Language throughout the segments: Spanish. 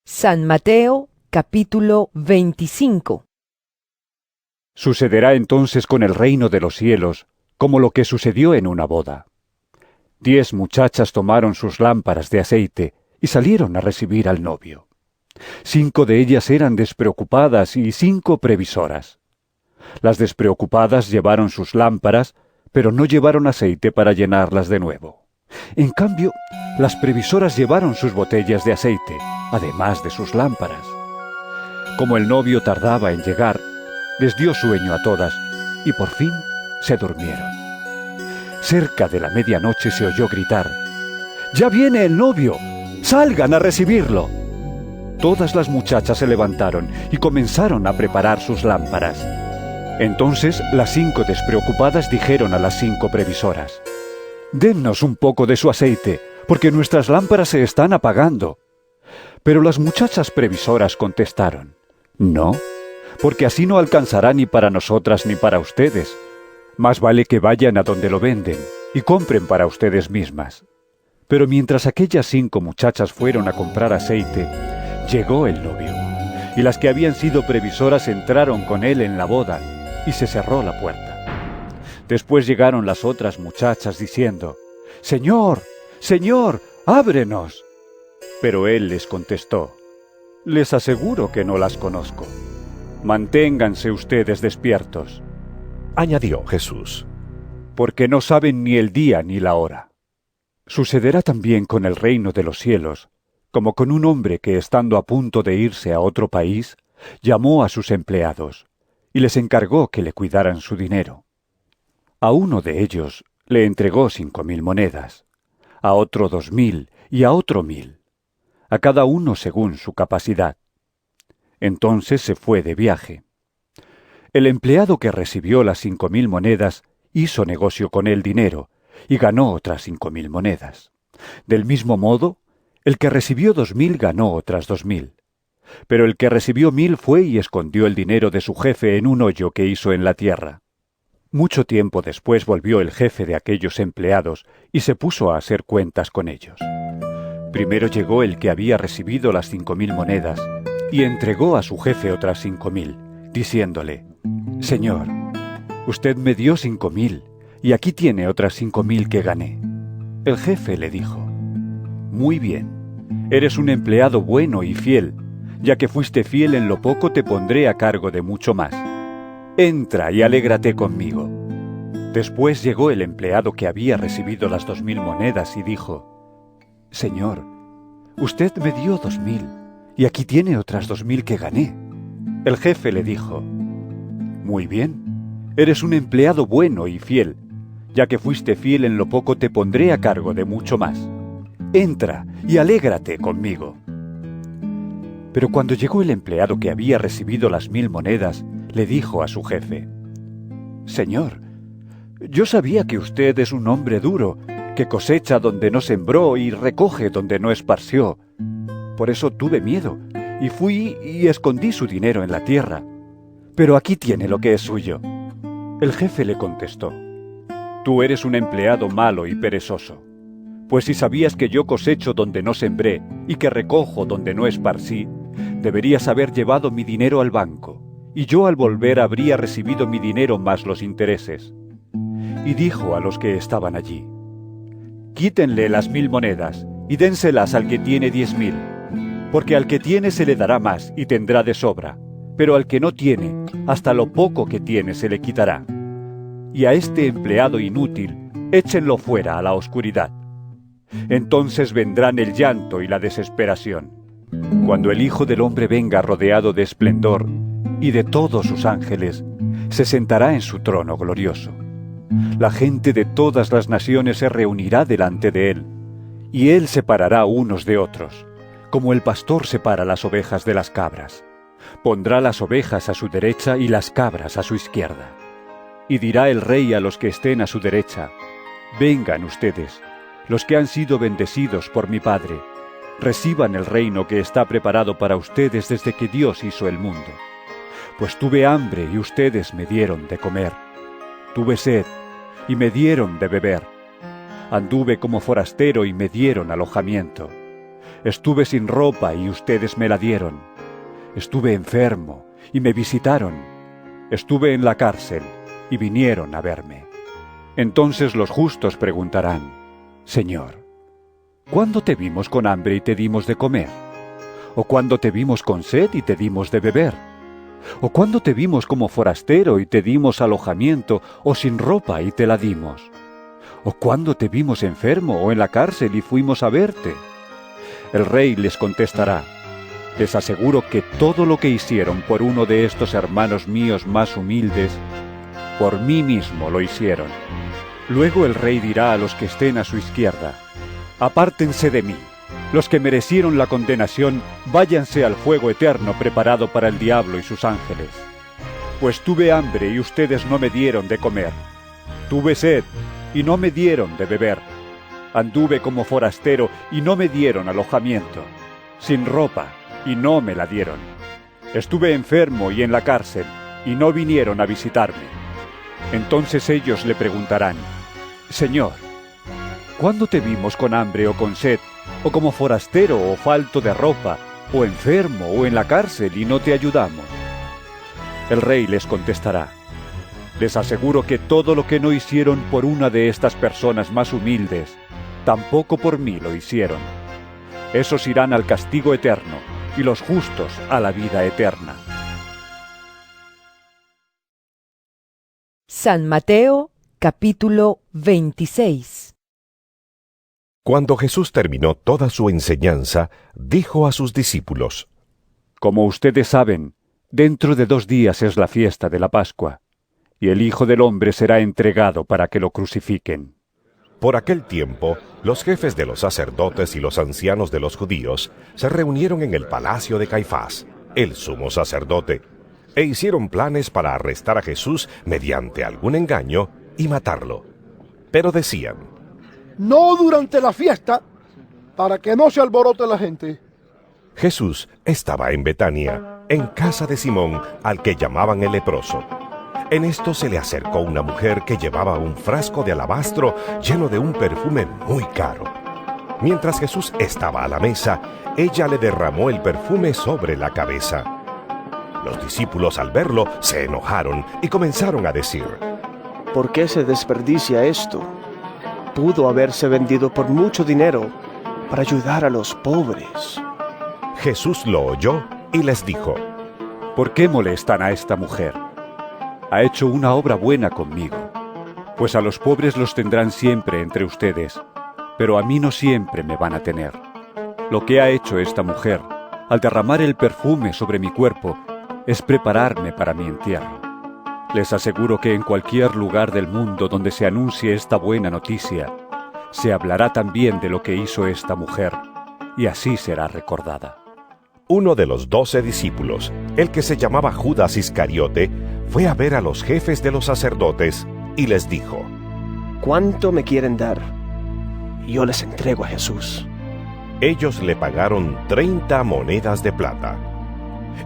San Mateo, capítulo 25. Sucederá entonces con el reino de los cielos, como lo que sucedió en una boda. 10 muchachas tomaron sus lámparas de aceite y salieron a recibir al novio. 5 de ellas eran despreocupadas y 5 previsoras. Las despreocupadas llevaron sus lámparas, pero no llevaron aceite para llenarlas de nuevo. En cambio, las previsoras llevaron sus botellas de aceite, además de sus lámparas. Como el novio tardaba en llegar, les dio sueño a todas, y por fin se durmieron. Cerca de la medianoche se oyó gritar: «¡Ya viene el novio! ¡Salgan a recibirlo!». Todas las muchachas se levantaron y comenzaron a preparar sus lámparas. Entonces las 5 despreocupadas dijeron a las 5 previsoras: «Dennos un poco de su aceite, porque nuestras lámparas se están apagando». Pero las muchachas previsoras contestaron: «No, porque así no alcanzará ni para nosotras ni para ustedes. Más vale que vayan a donde lo venden y compren para ustedes mismas». Pero mientras aquellas 5 muchachas fueron a comprar aceite, llegó el novio, y las que habían sido previsoras entraron con él en la boda, y se cerró la puerta. Después llegaron las otras muchachas diciendo: «Señor, Señor, ábrenos». Pero él les contestó: «Les aseguro que no las conozco. Manténganse ustedes despiertos», añadió Jesús, «porque no saben ni el día ni la hora». Sucederá también con el reino de los cielos, como con un hombre que, estando a punto de irse a otro país, llamó a sus empleados y les encargó que le cuidaran su dinero. A uno de ellos le entregó 5.000 monedas, a otro 2.000 y a otro 1.000, a cada uno según su capacidad. Entonces se fue de viaje. El empleado que recibió las 5.000 monedas hizo negocio con el dinero y ganó otras 5.000 monedas. Del mismo modo, el que recibió 2.000 ganó otras 2.000. Pero el que recibió 1.000 fue y escondió el dinero de su jefe en un hoyo que hizo en la tierra. Mucho tiempo después volvió el jefe de aquellos empleados y se puso a hacer cuentas con ellos. Primero llegó el que había recibido las 5.000 monedas y entregó a su jefe otras 5.000, diciéndole: «Señor, usted me dio 5.000 y aquí tiene otras 5.000 que gané». El jefe le dijo: «Muy bien, eres un empleado bueno y fiel. Ya que fuiste fiel en lo poco, te pondré a cargo de mucho más. Entra y alégrate conmigo». Después llegó el empleado que había recibido las 2.000 monedas y dijo: «Señor, usted me dio 2.000 y aquí tiene otras 2.000 que gané». El jefe le dijo: «Muy bien, eres un empleado bueno y fiel. Ya que fuiste fiel en lo poco, te pondré a cargo de mucho más. Entra y alégrate conmigo». Pero cuando llegó el empleado que había recibido las 1.000 monedas, le dijo a su jefe: «Señor, yo sabía que usted es un hombre duro, que cosecha donde no sembró y recoge donde no esparció. Por eso tuve miedo, y fui y escondí su dinero en la tierra. Pero aquí tiene lo que es suyo». El jefe le contestó: «Tú eres un empleado malo y perezoso. Pues si sabías que yo cosecho donde no sembré y que recojo donde no esparcí, deberías haber llevado mi dinero al banco, y yo al volver habría recibido mi dinero más los intereses». Y dijo a los que estaban allí: «Quítenle las 1.000 monedas y dénselas al que tiene 10.000, porque al que tiene se le dará más y tendrá de sobra, pero al que no tiene, hasta lo poco que tiene se le quitará. Y a este empleado inútil, échenlo fuera a la oscuridad. Entonces vendrán el llanto y la desesperación, cuando el Hijo del Hombre venga rodeado de esplendor y de todos sus ángeles, se sentará en su trono glorioso. La gente de todas las naciones se reunirá delante de él, y él separará unos de otros, como el pastor separa las ovejas de las cabras. Pondrá las ovejas a su derecha y las cabras a su izquierda. Y dirá el Rey a los que estén a su derecha: «Vengan ustedes, los que han sido bendecidos por mi Padre, reciban el reino que está preparado para ustedes desde que Dios hizo el mundo. Pues tuve hambre y ustedes me dieron de comer. Tuve sed y me dieron de beber. Anduve como forastero y me dieron alojamiento. Estuve sin ropa y ustedes me la dieron. Estuve enfermo y me visitaron. Estuve en la cárcel y vinieron a verme. Entonces los justos preguntarán: Señor, ¿cuándo te vimos con hambre y te dimos de comer? ¿O cuándo te vimos con sed y te dimos de beber? ¿O cuándo te vimos como forastero y te dimos alojamiento, o sin ropa y te la dimos? ¿O cuándo te vimos enfermo o en la cárcel y fuimos a verte? El rey les contestará: les aseguro que todo lo que hicieron por uno de estos hermanos míos más humildes, por mí mismo lo hicieron. Luego el rey dirá a los que estén a su izquierda: apártense de mí. Los que merecieron la condenación, váyanse al fuego eterno preparado para el diablo y sus ángeles. Pues tuve hambre y ustedes no me dieron de comer. Tuve sed y no me dieron de beber. Anduve como forastero y no me dieron alojamiento. Sin ropa y no me la dieron. Estuve enfermo y en la cárcel y no vinieron a visitarme. Entonces ellos le preguntarán: Señor, ¿cuándo te vimos con hambre o con sed, o como forastero o falto de ropa, o enfermo o en la cárcel y no te ayudamos? El rey les contestará: les aseguro que todo lo que no hicieron por una de estas personas más humildes, tampoco por mí lo hicieron. Esos irán al castigo eterno, y los justos a la vida eterna. San Mateo, capítulo 26. Cuando Jesús terminó toda su enseñanza, dijo a sus discípulos: Como ustedes saben, dentro de 2 días es la fiesta de la Pascua, y el Hijo del Hombre será entregado para que lo crucifiquen. Por aquel tiempo, los jefes de los sacerdotes y los ancianos de los judíos se reunieron en el palacio de Caifás, el sumo sacerdote, e hicieron planes para arrestar a Jesús mediante algún engaño y matarlo. Pero decían: no durante la fiesta, para que no se alborote la gente. Jesús estaba en Betania, en casa de Simón, al que llamaban el leproso. En esto se le acercó una mujer que llevaba un frasco de alabastro lleno de un perfume muy caro. Mientras Jesús estaba a la mesa, ella le derramó el perfume sobre la cabeza. Los discípulos, al verlo, se enojaron y comenzaron a decir: ¿por qué se desperdicia esto? Pudo haberse vendido por mucho dinero para ayudar a los pobres. Jesús lo oyó y les dijo: ¿por qué molestan a esta mujer? Ha hecho una obra buena conmigo, pues a los pobres los tendrán siempre entre ustedes, pero a mí no siempre me van a tener. Lo que ha hecho esta mujer, al derramar el perfume sobre mi cuerpo, es prepararme para mi entierro. Les aseguro que en cualquier lugar del mundo donde se anuncie esta buena noticia, se hablará también de lo que hizo esta mujer, y así será recordada. Uno de los 12 discípulos, el que se llamaba Judas Iscariote, fue a ver a los jefes de los sacerdotes y les dijo: ¿cuánto me quieren dar? Yo les entrego a Jesús. Ellos le pagaron 30 monedas de plata.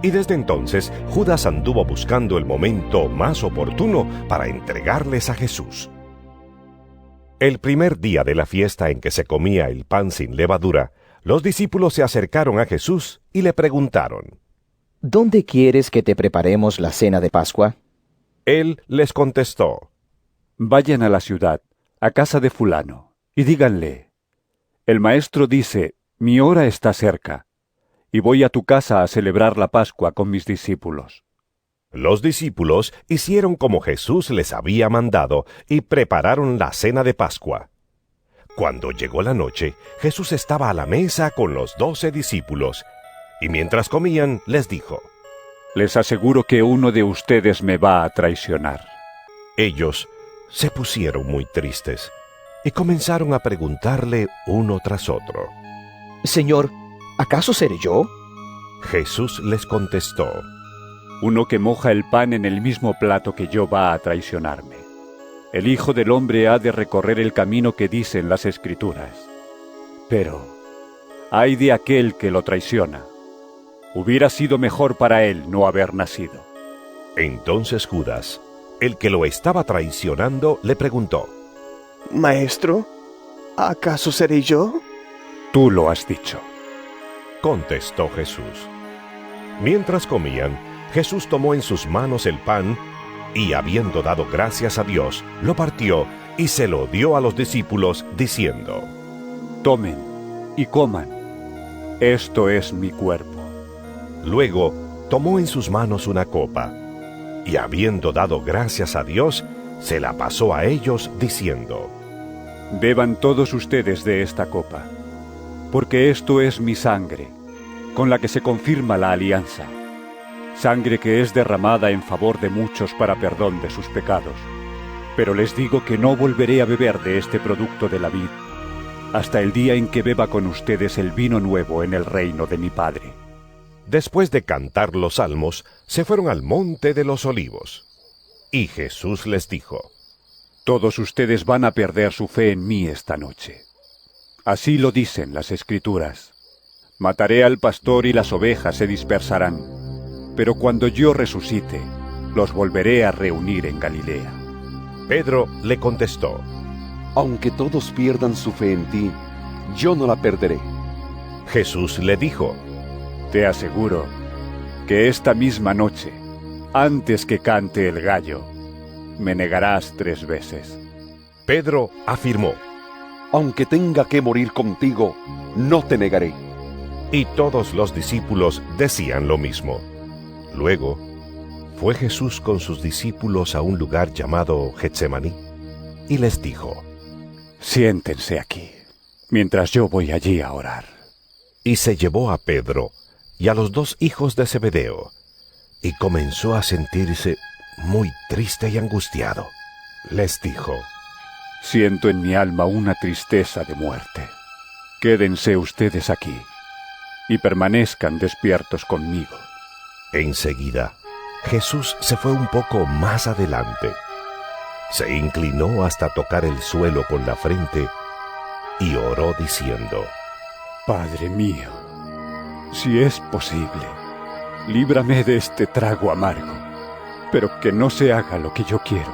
Y desde entonces Judas anduvo buscando el momento más oportuno para entregarles a Jesús. El primer día de la fiesta en que se comía el pan sin levadura, los discípulos se acercaron a Jesús y le preguntaron: ¿dónde quieres que te preparemos la cena de Pascua? Él les contestó: vayan a la ciudad, a casa de fulano, y díganle: el maestro dice, mi hora está cerca, y voy a tu casa a celebrar la Pascua con mis discípulos. Los discípulos hicieron como Jesús les había mandado y prepararon la cena de Pascua. Cuando llegó la noche, Jesús estaba a la mesa con los 12 discípulos, y mientras comían les dijo: les aseguro que uno de ustedes me va a traicionar. Ellos se pusieron muy tristes y comenzaron a preguntarle uno tras otro: Señor, ¿acaso seré yo? Jesús les contestó: uno que moja el pan en el mismo plato que yo va a traicionarme. El Hijo del Hombre ha de recorrer el camino que dicen las Escrituras. Pero, ay de aquel que lo traiciona. Hubiera sido mejor para él no haber nacido. Entonces Judas, el que lo estaba traicionando, le preguntó: Maestro, ¿acaso seré yo? Tú lo has dicho. contestó Jesús. Mientras comían, Jesús tomó en sus manos el pan y, habiendo dado gracias a Dios, lo partió y se lo dio a los discípulos, diciendo: Tomen y coman. Esto es mi cuerpo. Luego tomó en sus manos una copa y, habiendo dado gracias a Dios, se la pasó a ellos, diciendo: Beban todos ustedes de esta copa, porque esto es mi sangre, con la que se confirma la alianza, sangre que es derramada en favor de muchos para perdón de sus pecados. Pero les digo que no volveré a beber de este producto de la vid, hasta el día en que beba con ustedes el vino nuevo en el reino de mi Padre. Después de cantar los salmos, se fueron al monte de los olivos. Y Jesús les dijo: Todos ustedes van a perder su fe en mí esta noche. Así lo dicen las Escrituras. Mataré al pastor y las ovejas se dispersarán, pero cuando yo resucite, los volveré a reunir en Galilea. Pedro le contestó: Aunque todos pierdan su fe en ti, yo no la perderé. Jesús le dijo: Te aseguro que esta misma noche, antes que cante el gallo, me negarás 3 veces. Pedro afirmó: Aunque tenga que morir contigo, no te negaré. Y todos los discípulos decían lo mismo. Luego, fue Jesús con sus discípulos a un lugar llamado Getsemaní, y les dijo: Siéntense aquí, mientras yo voy allí a orar. Y se llevó a Pedro y a los 2 hijos de Zebedeo, y comenzó a sentirse muy triste y angustiado. Les dijo: Siento en mi alma una tristeza de muerte. Quédense ustedes aquí y permanezcan despiertos conmigo. Enseguida, Jesús se fue un poco más adelante. Se inclinó hasta tocar el suelo con la frente y oró diciendo: Padre mío, si es posible, líbrame de este trago amargo, pero que no se haga lo que yo quiero,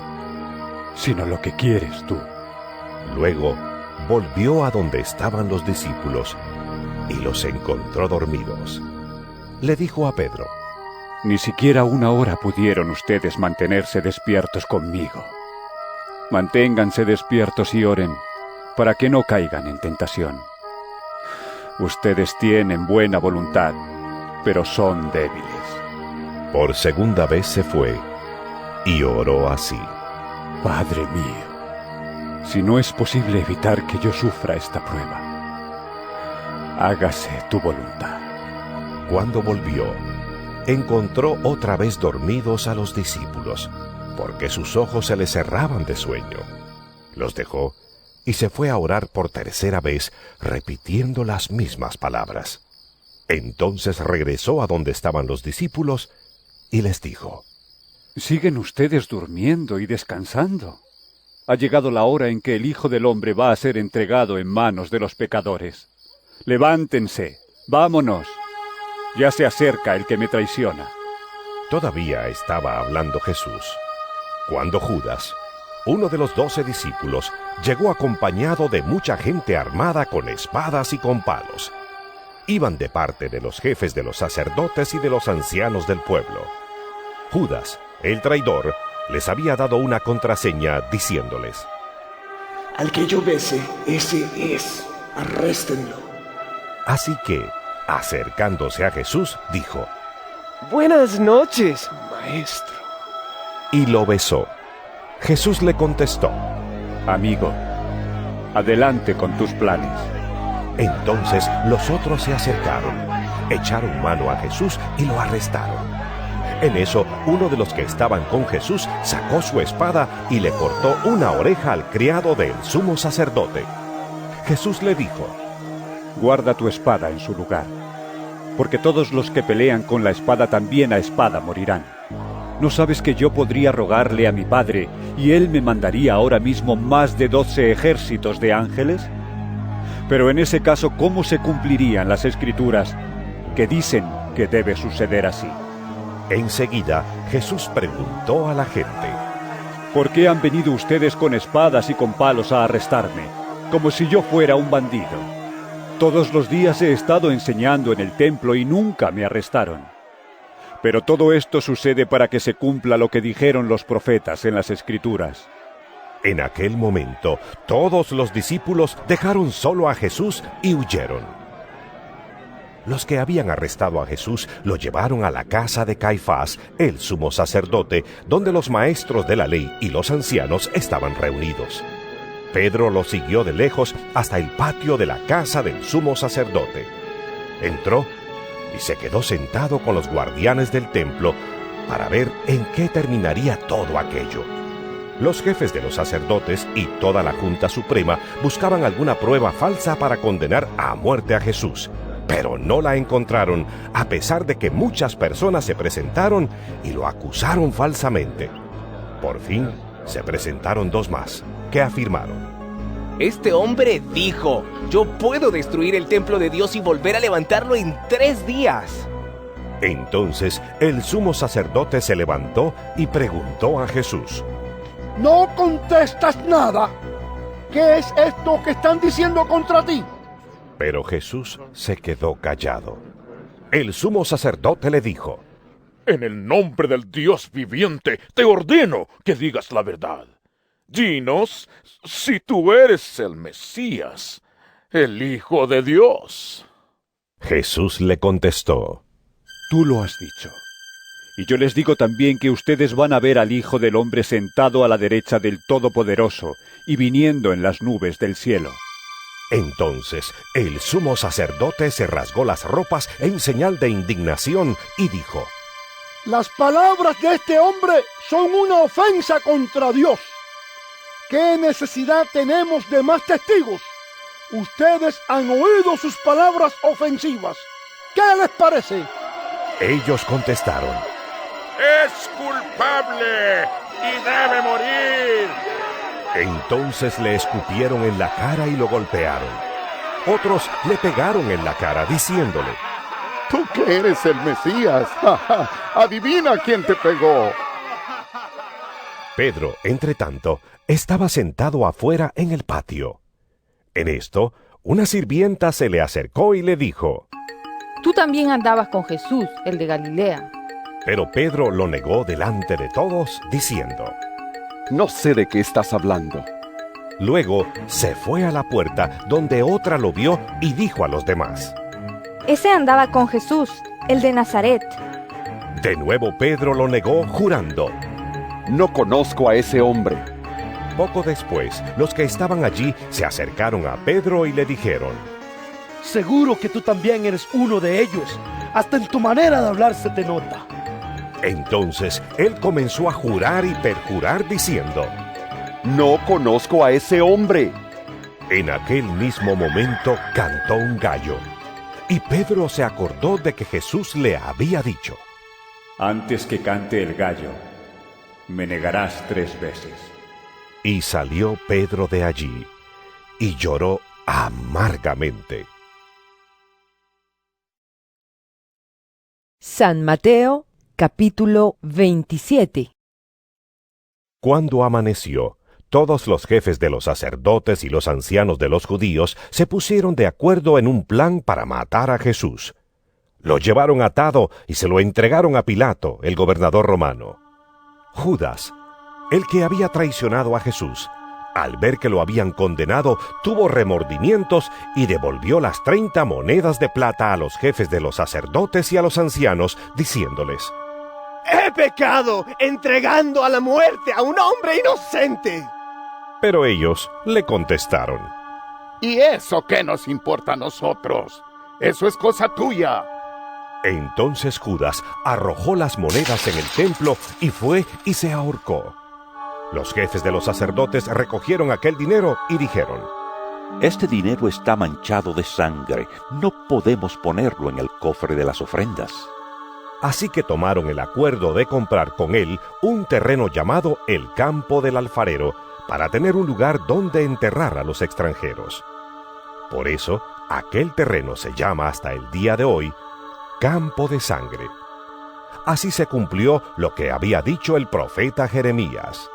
sino lo que quieres tú. Luego volvió a donde estaban los discípulos y los encontró dormidos. Le dijo a Pedro: Ni siquiera 1 hora pudieron ustedes mantenerse despiertos conmigo. Manténganse despiertos y oren, para que no caigan en tentación. Ustedes tienen buena voluntad, pero son débiles. Por segunda vez se fue y oró así: Padre mío, si no es posible evitar que yo sufra esta prueba, hágase tu voluntad. Cuando volvió, encontró otra vez dormidos a los discípulos, porque sus ojos se les cerraban de sueño. Los dejó y se fue a orar por 3ª vez, repitiendo las mismas palabras. Entonces regresó a donde estaban los discípulos y les dijo: ¿Siguen ustedes durmiendo y descansando? Ha llegado la hora en que el Hijo del Hombre va a ser entregado en manos de los pecadores. Levántense, vámonos. Ya se acerca el que me traiciona. Todavía estaba hablando Jesús, cuando Judas, uno de los 12 discípulos, llegó acompañado de mucha gente armada con espadas y con palos. Iban de parte de los jefes de los sacerdotes y de los ancianos del pueblo. Judas, el traidor, les había dado una contraseña diciéndoles: Al que yo bese, ese es. Arréstenlo. Así que, acercándose a Jesús, dijo: Buenas noches, maestro. Y lo besó. Jesús le contestó: Amigo, adelante con tus planes. Entonces los otros se acercaron, echaron mano a Jesús y lo arrestaron. En eso, uno de los que estaban con Jesús sacó su espada y le cortó una oreja al criado del sumo sacerdote. Jesús le dijo: Guarda tu espada en su lugar, porque todos los que pelean con la espada también a espada morirán. ¿No sabes que yo podría rogarle a mi Padre y Él me mandaría ahora mismo más de 12 ejércitos de ángeles? Pero en ese caso, ¿cómo se cumplirían las Escrituras que dicen que debe suceder así? Enseguida, Jesús preguntó a la gente: ¿Por qué han venido ustedes con espadas y con palos a arrestarme, como si yo fuera un bandido? Todos los días he estado enseñando en el templo y nunca me arrestaron. Pero todo esto sucede para que se cumpla lo que dijeron los profetas en las Escrituras. En aquel momento, todos los discípulos dejaron solo a Jesús y huyeron. Los que habían arrestado a Jesús lo llevaron a la casa de Caifás, el sumo sacerdote, donde los maestros de la ley y los ancianos estaban reunidos. Pedro lo siguió de lejos hasta el patio de la casa del sumo sacerdote. Entró y se quedó sentado con los guardianes del templo para ver en qué terminaría todo aquello. Los jefes de los sacerdotes y toda la Junta Suprema buscaban alguna prueba falsa para condenar a muerte a Jesús, pero no la encontraron, a pesar de que muchas personas se presentaron y lo acusaron falsamente. Por fin, se presentaron dos más, que afirmaron: Este hombre dijo: yo puedo destruir el templo de Dios y volver a levantarlo en 3 días. Entonces el sumo sacerdote se levantó y preguntó a Jesús: ¿No contestas nada? ¿Qué es esto que están diciendo contra ti? Pero Jesús se quedó callado. El sumo sacerdote le dijo: En el nombre del Dios viviente, te ordeno que digas la verdad. Dinos si tú eres el Mesías, el Hijo de Dios. Jesús le contestó: Tú lo has dicho. Y yo les digo también que ustedes van a ver al Hijo del Hombre sentado a la derecha del Todopoderoso y viniendo en las nubes del cielo. Entonces el sumo sacerdote se rasgó las ropas en señal de indignación y dijo: Las palabras de este hombre son una ofensa contra Dios. ¿Qué necesidad tenemos de más testigos? Ustedes han oído sus palabras ofensivas. ¿Qué les parece? Ellos contestaron: Es culpable y debe morir. Entonces le escupieron en la cara y lo golpearon. Otros le pegaron en la cara diciéndole: Tú que eres el Mesías, adivina quién te pegó. Pedro, entre tanto, estaba sentado afuera en el patio. En esto, una sirvienta se le acercó y le dijo: Tú también andabas con Jesús, el de Galilea. Pero Pedro lo negó delante de todos, diciendo: No sé de qué estás hablando. Luego se fue a la puerta, donde otra lo vio y dijo a los demás: Ese andaba con Jesús, el de Nazaret. De nuevo Pedro lo negó, jurando: No conozco a ese hombre. Poco después, los que estaban allí se acercaron a Pedro y le dijeron: Seguro que tú también eres uno de ellos. Hasta en tu manera de hablar se te nota. Entonces él comenzó a jurar y perjurar diciendo: No conozco a ese hombre. En aquel mismo momento cantó un gallo, y Pedro se acordó de que Jesús le había dicho: Antes que cante el gallo, me negarás 3 veces. Y salió Pedro de allí, y lloró amargamente. San Mateo, capítulo 27. Cuando amaneció, todos los jefes de los sacerdotes y los ancianos de los judíos se pusieron de acuerdo en un plan para matar a Jesús. Lo llevaron atado y se lo entregaron a Pilato, el gobernador romano. Judas, el que había traicionado a Jesús, al ver que lo habían condenado, tuvo remordimientos y devolvió las 30 monedas de plata a los jefes de los sacerdotes y a los ancianos, diciéndoles: ¡He pecado entregando a la muerte a un hombre inocente! Pero ellos le contestaron: ¿Y eso qué nos importa a nosotros? Eso es cosa tuya. Entonces Judas arrojó las monedas en el templo y fue y se ahorcó. Los jefes de los sacerdotes recogieron aquel dinero y dijeron: Este dinero está manchado de sangre, no podemos ponerlo en el cofre de las ofrendas. Así que tomaron el acuerdo de comprar con él un terreno llamado el Campo del Alfarero, para tener un lugar donde enterrar a los extranjeros. Por eso, aquel terreno se llama hasta el día de hoy Campo de Sangre. Así se cumplió lo que había dicho el profeta Jeremías.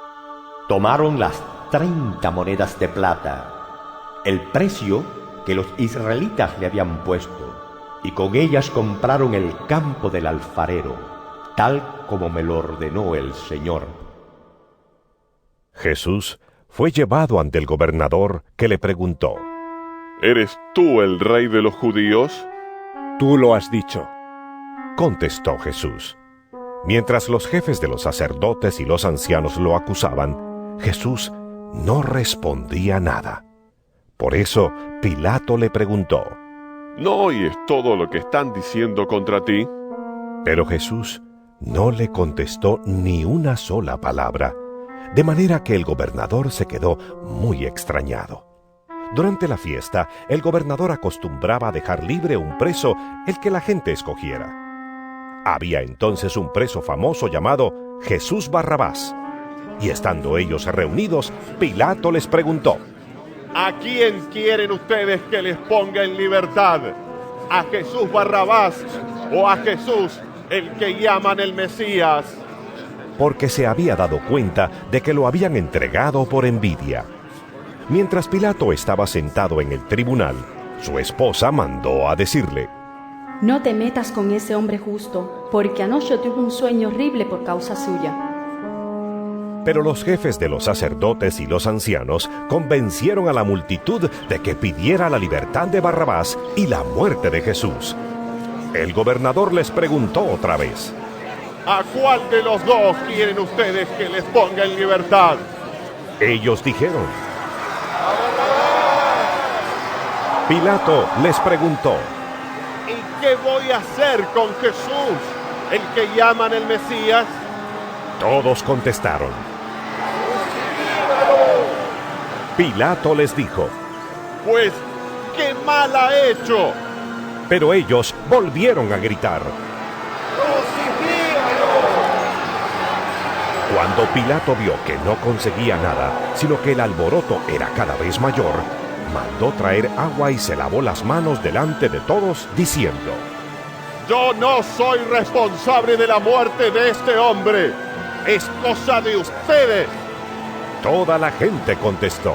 Tomaron las 30 monedas de plata, el precio que que los israelitas le habían puesto, y con ellas compraron el campo del alfarero, tal como me lo ordenó el Señor. Jesús fue llevado ante el gobernador, que le preguntó: ¿Eres tú el rey de los judíos? Tú lo has dicho, contestó Jesús. Mientras los jefes de los sacerdotes y los ancianos lo acusaban, Jesús no respondía nada. Por eso Pilato le preguntó: ¿No oyes todo lo que están diciendo contra ti? Pero Jesús no le contestó ni una sola palabra, de manera que el gobernador se quedó muy extrañado. Durante la fiesta, el gobernador acostumbraba a dejar libre un preso, el que la gente escogiera. Había entonces un preso famoso llamado Jesús Barrabás, y estando ellos reunidos, Pilato les preguntó: ¿A quién quieren ustedes que les ponga en libertad? ¿A Jesús Barrabás o a Jesús, el que llaman el Mesías? Porque se había dado cuenta de que lo habían entregado por envidia. Mientras Pilato estaba sentado en el tribunal, su esposa mandó a decirle: No te metas con ese hombre justo, porque anoche tuve un sueño horrible por causa suya. Pero los jefes de los sacerdotes y los ancianos convencieron a la multitud de que pidiera la libertad de Barrabás y la muerte de Jesús. El gobernador les preguntó otra vez: ¿A cuál de los dos quieren ustedes que les ponga en libertad? Ellos dijeron: Pilato les preguntó: ¿Y qué voy a hacer con Jesús, el que llaman el Mesías? Todos contestaron: Pilato les dijo: Pues, ¿qué mal ha hecho? Pero ellos volvieron a gritar: Cuando Pilato vio que no conseguía nada, sino que el alboroto era cada vez mayor, mandó traer agua y se lavó las manos delante de todos, diciendo: Yo no soy responsable de la muerte de este hombre. Es cosa de ustedes. Toda la gente contestó: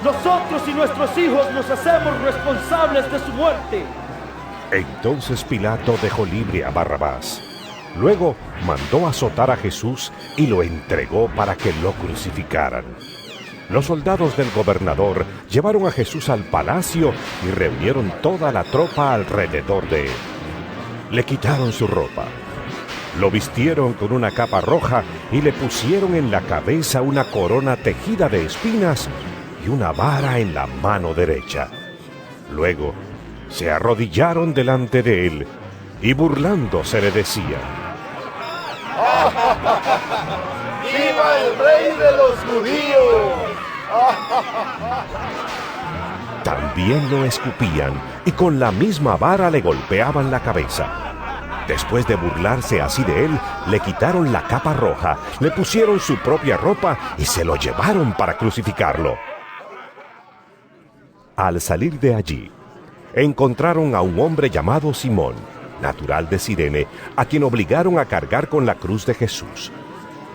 Nosotros y nuestros hijos nos hacemos responsables de su muerte. Entonces Pilato dejó libre a Barrabás. Luego mandó azotar a Jesús y lo entregó para que lo crucificaran. Los soldados del gobernador llevaron a Jesús al palacio y reunieron toda la tropa alrededor de él. Le quitaron su ropa, lo vistieron con una capa roja y le pusieron en la cabeza una corona tejida de espinas y una vara en la mano derecha. Luego se arrodillaron delante de él y burlándose le decían: ¡Viva el rey de los judíos! También lo escupían y con la misma vara le golpeaban la cabeza. Después de burlarse así de él, le quitaron la capa roja, le pusieron su propia ropa y se lo llevaron para crucificarlo. Al salir de allí, encontraron a un hombre llamado Simón, natural de Cirene, a quien obligaron a cargar con la cruz de Jesús.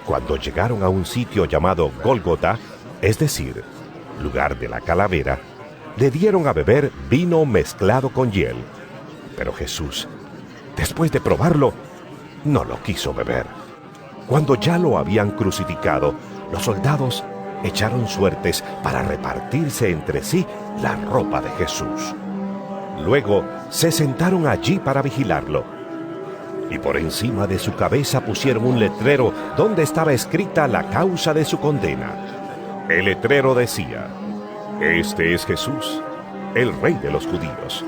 Cuando llegaron a un sitio llamado Gólgota, es decir, lugar de la calavera, le dieron a beber vino mezclado con hiel. Pero Jesús, después de probarlo, no lo quiso beber. Cuando ya lo habían crucificado, los soldados echaron suertes para repartirse entre sí la ropa de Jesús. Luego se sentaron allí para vigilarlo. Y por encima de su cabeza pusieron un letrero donde estaba escrita la causa de su condena. El letrero decía: Este es Jesús, el rey de los judíos.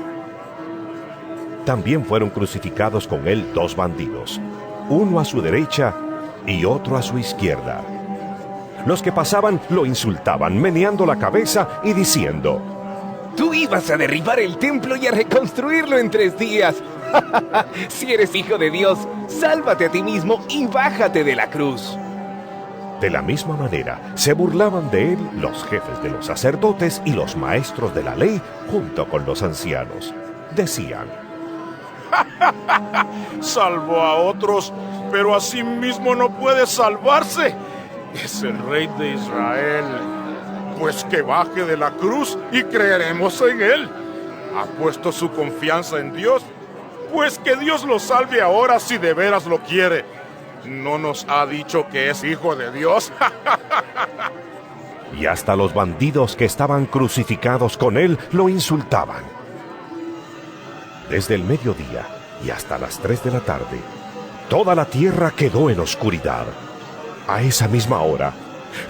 También fueron crucificados con él 2 bandidos, uno a su derecha y otro a su izquierda. Los que pasaban lo insultaban, meneando la cabeza y diciendo: Tú ibas a derribar el templo y a reconstruirlo en 3 días. Si eres hijo de Dios, sálvate a ti mismo y bájate de la cruz. De la misma manera, se burlaban de él los jefes de los sacerdotes y los maestros de la ley, junto con los ancianos. Decían: Salvó a otros, pero a sí mismo no puede salvarse. Es el rey de Israel. Pues que baje de la cruz y creeremos en él. Ha puesto su confianza en Dios, pues que Dios lo salve ahora si de veras lo quiere. ¿No nos ha dicho que es hijo de Dios? Y hasta los bandidos que estaban crucificados con él lo insultaban. Desde el mediodía y hasta las 3 de la tarde, toda la tierra quedó en oscuridad. A esa misma hora,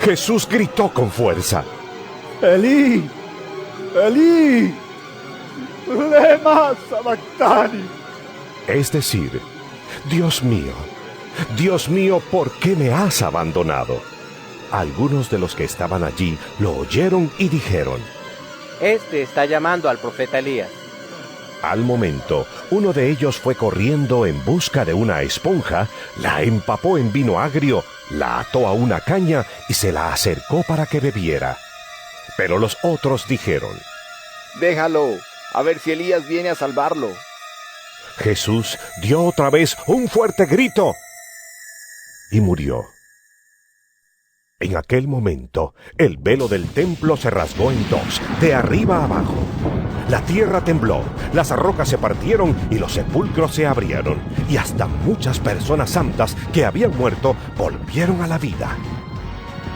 Jesús gritó con fuerza: Elí, Elí, lema sabactani. Es decir, Dios mío, ¿por qué me has abandonado? Algunos de los que estaban allí lo oyeron y dijeron: Este está llamando al profeta Elías. Al momento, uno de ellos fue corriendo en busca de una esponja, la empapó en vino agrio, la ató a una caña y se la acercó para que bebiera. Pero los otros dijeron: Déjalo, a ver si Elías viene a salvarlo. Jesús dio otra vez un fuerte grito y murió. En aquel momento, el velo del templo se rasgó en dos, de arriba a abajo. La tierra tembló, las rocas se partieron y los sepulcros se abrieron, y hasta muchas personas santas que habían muerto volvieron a la vida.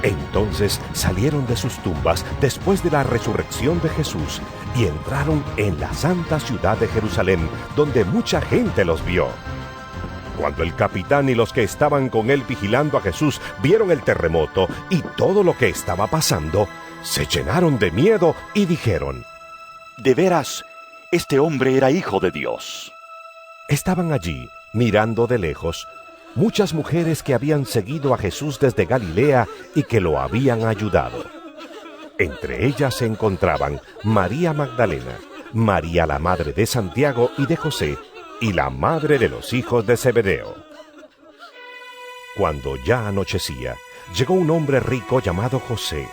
Entonces salieron de sus tumbas después de la resurrección de Jesús y entraron en la santa ciudad de Jerusalén, donde mucha gente los vio. Cuando el capitán y los que estaban con él vigilando a Jesús vieron el terremoto y todo lo que estaba pasando, se llenaron de miedo y dijeron: De veras, este hombre era hijo de Dios. Estaban allí, mirando de lejos, muchas mujeres que habían seguido a Jesús desde Galilea y que lo habían ayudado. Entre ellas se encontraban María Magdalena, María la madre de Santiago y de José, y la madre de los hijos de Zebedeo. Cuando ya anochecía, llegó un hombre rico llamado José,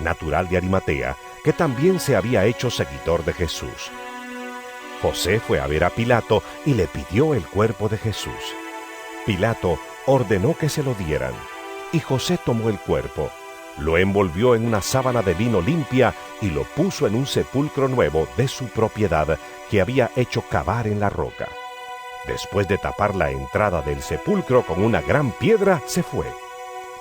natural de Arimatea, que también se había hecho seguidor de Jesús. José fue a ver a Pilato y le pidió el cuerpo de Jesús. Pilato ordenó que se lo dieran, y José tomó el cuerpo, lo envolvió en una sábana de lino limpia y lo puso en un sepulcro nuevo de su propiedad que había hecho cavar en la roca. Después de tapar la entrada del sepulcro con una gran piedra, se fue.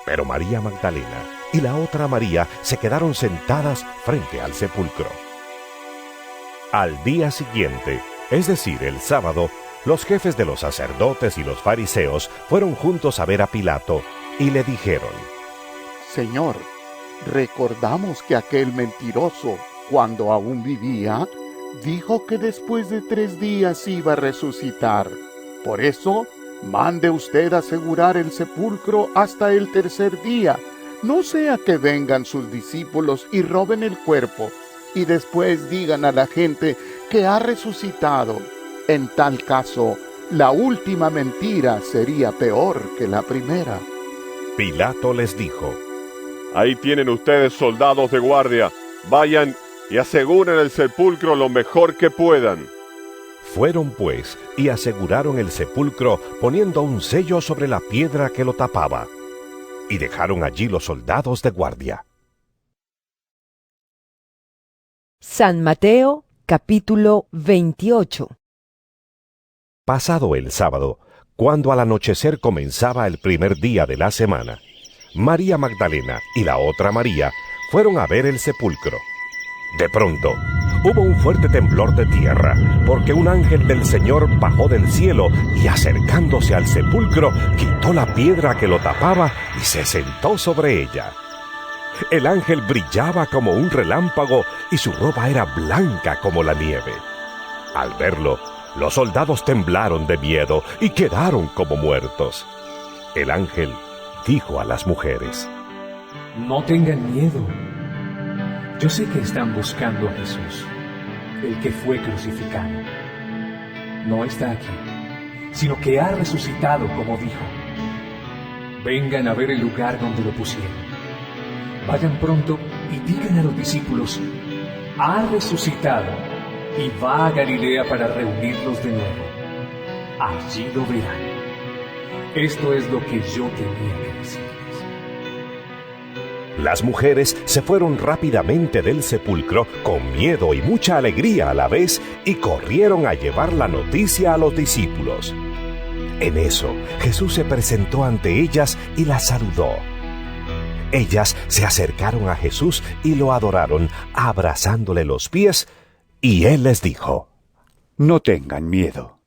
Pero María Magdalena y la otra María se quedaron sentadas frente al sepulcro. Al día siguiente, es decir, el sábado, los jefes de los sacerdotes y los fariseos fueron juntos a ver a Pilato y le dijeron: Señor, recordamos que aquel mentiroso, cuando aún vivía, dijo que después de 3 días iba a resucitar. Por eso, mande usted asegurar el sepulcro hasta el 3er día, no sea que vengan sus discípulos y roben el cuerpo, y después digan a la gente que ha resucitado. En tal caso, la última mentira sería peor que la primera. Pilato les dijo: Ahí tienen ustedes soldados de guardia, vayan y aseguren el sepulcro lo mejor que puedan. Fueron pues y aseguraron el sepulcro poniendo un sello sobre la piedra que lo tapaba, y dejaron allí los soldados de guardia. San Mateo, capítulo 28. Pasado el sábado, cuando al anochecer comenzaba el primer día de la semana, María Magdalena y la otra María fueron a ver el sepulcro. De pronto, hubo un fuerte temblor de tierra, porque un ángel del Señor bajó del cielo y, acercándose al sepulcro, quitó la piedra que lo tapaba y se sentó sobre ella. El ángel brillaba como un relámpago y su ropa era blanca como la nieve. Al verlo, los soldados temblaron de miedo y quedaron como muertos. El ángel dijo a las mujeres: No tengan miedo. Yo sé que están buscando a Jesús, el que fue crucificado. No está aquí, sino que ha resucitado como dijo. Vengan a ver el lugar donde lo pusieron. Vayan pronto y digan a los discípulos: ha resucitado y va a Galilea para reunirlos de nuevo. Allí lo verán. Esto es lo que yo tenía que decirles. Las mujeres se fueron rápidamente del sepulcro con miedo y mucha alegría a la vez y corrieron a llevar la noticia a los discípulos. En eso, Jesús se presentó ante ellas y las saludó. Ellas se acercaron a Jesús y lo adoraron, abrazándole los pies, y él les dijo: No tengan miedo.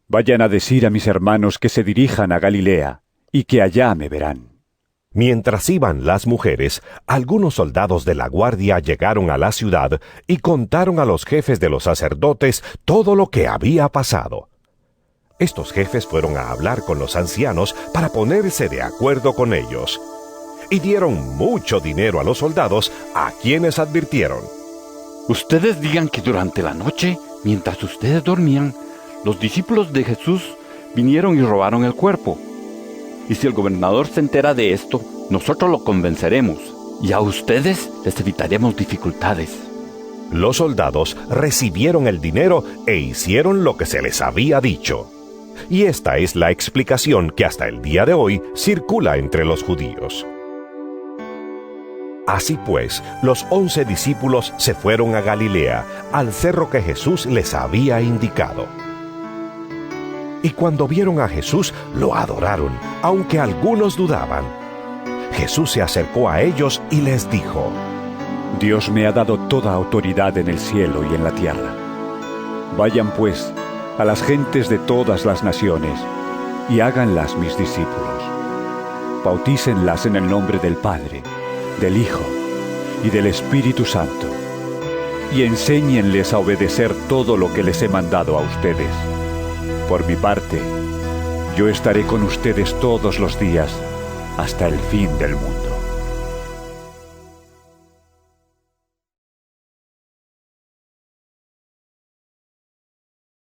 Vayan a decir a mis hermanos que se dirijan a Galilea y que allá me verán. Mientras iban las mujeres, algunos soldados de la guardia llegaron a la ciudad y contaron a los jefes de los sacerdotes todo lo que había pasado. Estos jefes fueron a hablar con los ancianos para ponerse de acuerdo con ellos, y dieron mucho dinero a los soldados, a quienes advirtieron: Ustedes digan que durante la noche, mientras ustedes dormían, los discípulos de Jesús vinieron y robaron el cuerpo. Y si el gobernador se entera de esto, nosotros lo convenceremos, y a ustedes les evitaremos dificultades. Los soldados recibieron el dinero e hicieron lo que se les había dicho. Y esta es la explicación que hasta el día de hoy circula entre los judíos. Así pues, los 11 discípulos se fueron a Galilea, al cerro que Jesús les había indicado. Y cuando vieron a Jesús, lo adoraron, aunque algunos dudaban. Jesús se acercó a ellos y les dijo: Dios me ha dado toda autoridad en el cielo y en la tierra. Vayan pues a las gentes de todas las naciones y háganlas mis discípulos. Bautícenlas en el nombre del Padre, del Hijo y del Espíritu Santo, y enséñenles a obedecer todo lo que les he mandado a ustedes. Por mi parte, yo estaré con ustedes todos los días hasta el fin del mundo.